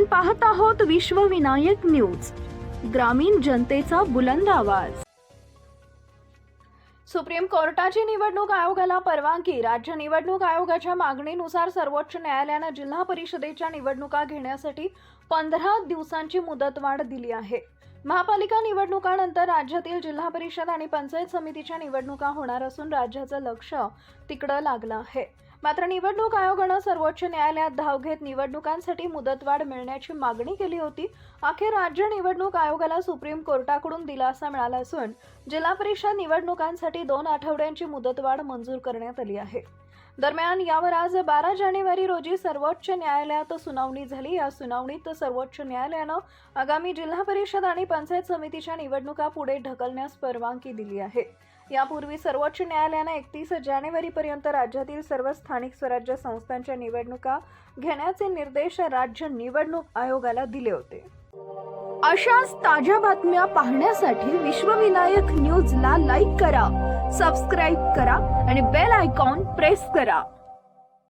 आपण पाहत आहोत विश्वविनायक न्यूज, ग्रामीण जनतेचा बुलंद आवाज। सुप्रीम कोर्टाची निवडणूक आयोगाला परवानगी। राज्य निवडणूक आयोगाच्या मागणीनुसार सर्वोच्च न्यायालयाने जिल्हा परिषदेच्या निवडणुका घेण्यासाठी 15 दिवसांची मुदतवाढ दिली आहे। महापालिका निवडणुकांनंतर राज्यातील जिल्हा परिषद आणि पंचायत समितीच्या निवडणुका होणार असून राज्याचं लक्ष तिकडे लागलं आहे। मात्र निवडणूक आयोगाने सर्वोच्च न्यायालयात धाव घेत निवडणुकांसाठी मुदतवाढ मिळण्याची मागणी केली होती। अखेर राज्य निवडणूक आयोगाला सुप्रीम कोर्टाकडून दिलासा मिळाला असून जिल्हा परिषद निवडणुकांसाठी 2 आठवड्यांची मुदतवाढ मंजूर करण्यात आली आहे। दरम्यान यावर आज 12 जानेवारी रोजी सर्वोच्च न्यायालयात सुनावणी झाली। या सुनावणीत सर्वोच्च न्यायालयाने आगामी जिल्हा परिषद आणि पंचायत समितीच्या निवडणुका पुढे ढकलण्यास परवानगी दिली आहे। यापूर्वी सर्वोच्च न्यायालयाने 31 जानेवारीपर्यंत राज्यातील सर्व स्थानिक स्वराज्य संस्थांच्या निवडणुका घेण्याचे निर्देश राज्य निवडणूक आयोगाला दिले होते। अशाच ताज्या बातम्या पाहण्यासाठी विश्वविनायक न्यूजला लाईक करा, सबस्क्राइब करा आणि बेल आयकॉन प्रेस करा।